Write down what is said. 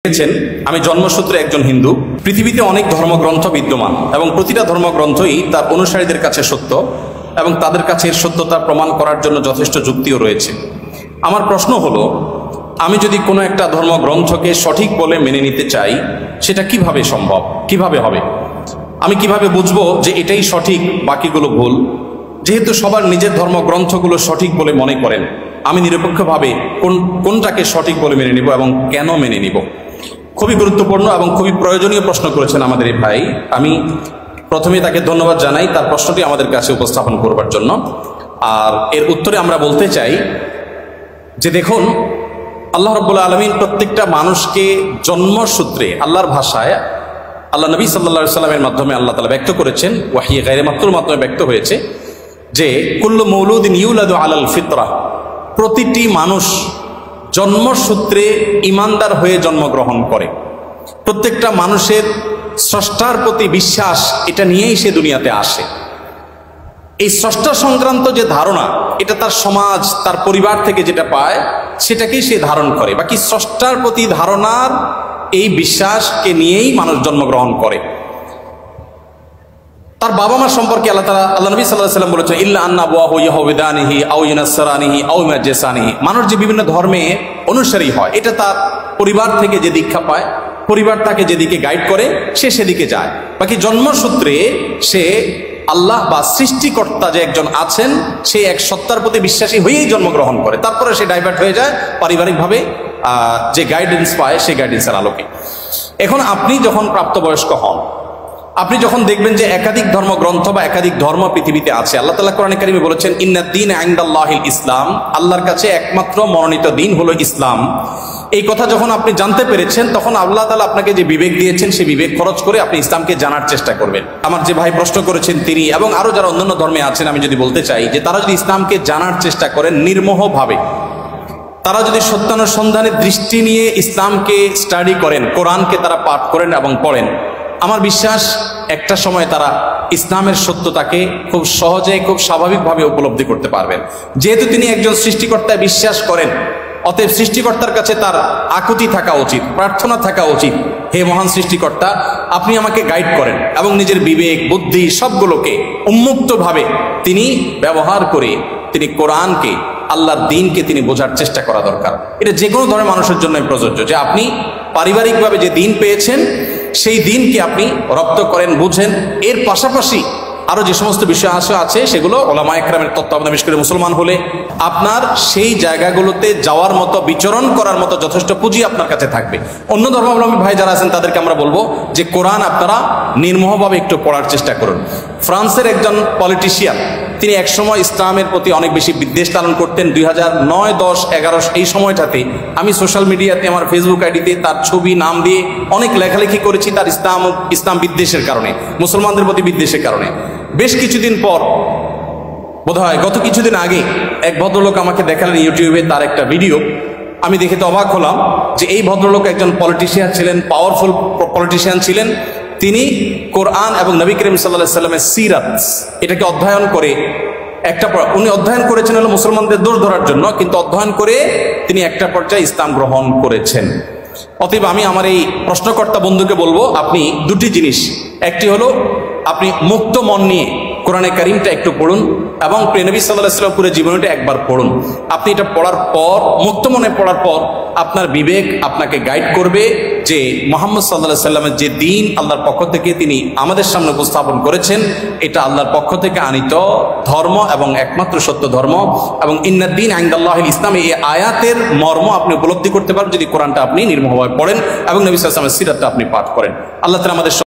লিখেছেন, আমি জন্মসূত্রে একজন হিন্দু। পৃথিবীতে অনেক ধর্মগ্রন্থ বিদ্যমান এবং প্রতিটা ধর্মগ্রন্থই তার অনুসারীদের কাছে সত্য এবং তাদের কাছে এর সত্যতা প্রমাণ করার জন্য যথেষ্ট যুক্তিও রয়েছে। আমার প্রশ্ন হলো, আমি যদি কোনো একটা ধর্মগ্রন্থকে সঠিক বলে মেনে নিতে চাই, সেটা কিভাবে সম্ভব, কিভাবে হবে? আমি কিভাবে বুঝবো যে এটাই সঠিক, বাকিগুলো ভুল? যেহেতু সবার নিজের ধর্মগ্রন্থগুলো সঠিক বলে মনে করেন, আমি নিরপেক্ষভাবে কোনটাকে সঠিক বলে মেনে নিব এবং কেন মেনে নিব? খুবই গুরুত্বপূর্ণ এবং খুবই প্রয়োজনীয় প্রশ্ন করেছেন আমাদের এই ভাই। আমি প্রথমে তাকে ধন্যবাদ জানাই তার প্রশ্নটি আমাদের কাছে উপস্থাপন করবার জন্য। আর এর উত্তরে আমরা বলতে চাই যে দেখুন, আল্লাহ রাব্বুল আলামিন প্রত্যেকটা মানুষকে জন্মসূত্রে আল্লাহর ভাষায় আল্লাহ নবী সাল্লাল্লাহু আলাইহি সাল্লামের মাধ্যমে আল্লাহ তাআলা ব্যক্ত করেছেন, ওয়াহী গায়রে মাকতুর মাধ্যমে ব্যক্ত হয়েছে যে কুল্লু মাউলুদিন ইউলাদু আলাল ফিতরা, প্রতিটি মানুষ জন্মসূত্রে ঈমানদার হয়ে জন্মগ্রহণ করে। প্রত্যেকটা মানুষের স্রষ্টার প্রতি বিশ্বাস, এটা নিয়েই সে দুনিয়াতে আসে। এই স্রষ্টা সংক্রান্ত যে ধারণা, এটা তার সমাজ, তার পরিবার থেকে যেটা পায় সেটাকেই সে ধারণ করে। বাকি স্রষ্টার প্রতি ধারণার এই বিশ্বাসকে নিয়েই মানুষ জন্মগ্রহণ করে। তার বাবা মা সম্পর্কে আল্লাহ নবী সাল্লাল্লাহু আলাইহি ওয়াসাল্লাম বলেছেন, ইল্লা আন্না আবওয়াহু ইয়াহুদানিহি আও ইউনাসসারানিহি আও ইউমাজ্জিসানিহি। মানুষ যে বিভিন্ন ধর্মে অনুসারী হয়, এটা তার পরিবার থেকে যে দীক্ষা পায়, পরিবার তাকে যেদিকে গাইড করে সে সেদিকে যায়। বাকি জন্মসূত্রে সে আল্লাহ বা সৃষ্টিকর্তা যে একজন আছেন, সেই এক সত্তার প্রতি বিশ্বাসী হয়েই জন্মগ্রহণ করে। তারপরে সে ডাইভার্ট হয়ে যায় পারিবারিকভাবে যে গাইডেন্স পায় সেই গাইডেন্সের আলোকে। এখন আপনি যখন প্রাপ্তবয়স্ক হন, আপনি যখন দেখবেন যে একাধিক ধর্মগ্রন্থ বা একাধিক ধর্ম পৃথিবীতে আছে। আল্লাহ তাআলা কোরআনে কারিমে বলেছেন, ইন্নাদ-দীন ইনদাল্লাহিল ইসলাম, আল্লাহর কাছে একমাত্র মনোনীত দিন হলো ইসলাম। এই কথা যখন আপনি জানতে পেরেছেন, তখন আল্লাহ তাআলা আপনাকে যে বিবেক দিয়েছেন, সেই বিবেক খরচ করে আপনি ইসলামকে জানার চেষ্টা করবেন। আমার যে ভাই প্রশ্ন করেছেন তিনি এবং আরো যারা অন্যান্য ধর্মে আছেন, আমি যদি বলতে চাই যে তারা যদি ইসলামকে জানার চেষ্টা করেন নির্মোহভাবে, তারা যদি সত্যানুসন্ধানের দৃষ্টি নিয়ে ইসলামকে স্টাডি করেন, কোরআনকে তারা পাঠ করেন এবং পড়েন, আমার বিশ্বাস একটা সময় তারা ইসলামের সত্যতাকে খুব সহজে, খুব স্বাভাবিকভাবে উপলব্ধি করতে পারবেন। যেহেতু তিনি একজন সৃষ্টিকর্তায় বিশ্বাস করেন, অতএব সৃষ্টিকর্তার কাছে তার আকুতি থাকা উচিত, প্রার্থনা থাকা উচিত, হে মহান সৃষ্টিকর্তা, আপনি আমাকে গাইড করেন এবং নিজের বিবেক, বুদ্ধি সবগুলোকে উন্মুক্তভাবে তিনি ব্যবহার করে তিনি কোরআনকে, আল্লাহর দ্বীনকে তিনি বোঝার চেষ্টা করা দরকার। এটা যে কোনো ধরনের মানুষের জন্যই প্রযোজ্য যে আপনি পারিবারিকভাবে যে দ্বীন পেয়েছেন, সেই দ্বীনকে আপনি রপ্ত করেন, বুঝেন। এর পাশাপাশি আরো যে সমস্ত বিষয় আছে সেগুলো উলামায়ে কেরামের তত্ত্বাবধানে, বিশেষ করে মুসলমান হলে আপনার সেই জায়গাগুলোতে যাওয়ার মতো, বিচরণ করার মতো যথেষ্ট পুঁজি আপনার কাছে থাকবে। অন্য ধর্মাবলম্বী ভাই যারা আছেন তাদেরকে আমরা বলবো যে কোরআন আপনারা নির্মোহভাবে একটু পড়ার চেষ্টা করুন। ফ্রান্সের একজন পলিটিশিয়ান, তিনি একসময় ইসলামের প্রতি অনেক বেশি বিদ্বেষ লালন করতেন। 2009, 10, 11 এই সময়টাতে আমি সোশ্যাল মিডিয়াতে আমার ফেসবুক আইডিতে তার ছবি, নাম দিয়ে অনেক লেখালেখি করেছি তার ইসলাম বিদ্বেষের কারণে, মুসলমানদের প্রতি বিদ্বেষের কারণে। বেশ কিছুদিন পর, বোধহয় গত কিছুদিন আগে, এক ভদ্রলোক আমাকে দেখালেন ইউটিউবে তার একটা ভিডিও। আমি দেখে তো অবাক হলাম যে এই ভদ্রলোক একজন পলিটিশিয়ান ছিলেন, পাওয়ারফুল পলিটিশিয়ান ছিলেন। তিনি কোরআন এবং নবী করিম সাল্লাল্লাহু আলাইহি ওয়াসাল্লামের সিরাত, এটাকে অধ্যয়ন করে উনি অধ্যয়ন করেছেন হলো মুসলমানদের দোষ ধরার জন্য, কিন্তু অধ্যয়ন করে তিনি একটা পর্যায়ে ইসলাম গ্রহণ করেছেন। অতএব আমি আমার এই প্রশ্নকর্তা বন্ধুকে বলবো, আপনি দুটি জিনিস, একটি হলো আপনি মুক্ত মন নিয়ে কোরআনে কারিমটা একটু পড়ুন এবং প্রিয় নবী সাল্লাল্লাহু আলাইহি ওয়াসাল্লাম পুরো জীবনীটা একবার পড়ুন। আপনি এটা পড়ার পর, মুক্ত মনে পড়ার পর, আপনার বিবেক আপনাকে গাইড করবে যে মুহাম্মদ সাল্লাল্লাহু আলাইহি ওয়াসাল্লামের যে দ্বীন আল্লাহর পক্ষ থেকে তিনি আমাদের সামনে উপস্থাপন করেছেন, এটা আল্লাহর পক্ষ থেকে আনিত ধর্ম এবং একমাত্র সত্য ধর্ম। এবং ইন্নাদ-দীন ইনদাল্লাহিল ইসলাম, এই আয়াতের মর্ম আপনি উপলব্ধি করতে পারবেন যদি কোরআনটা আপনি নির্মোহভাবে পড়েন এবং নবী সাল্লাল্লাহু আলাইহি ওয়াসাল্লামের সিরাতটা আপনি পাঠ করেন। আল্লাহ তাআলা আমাদের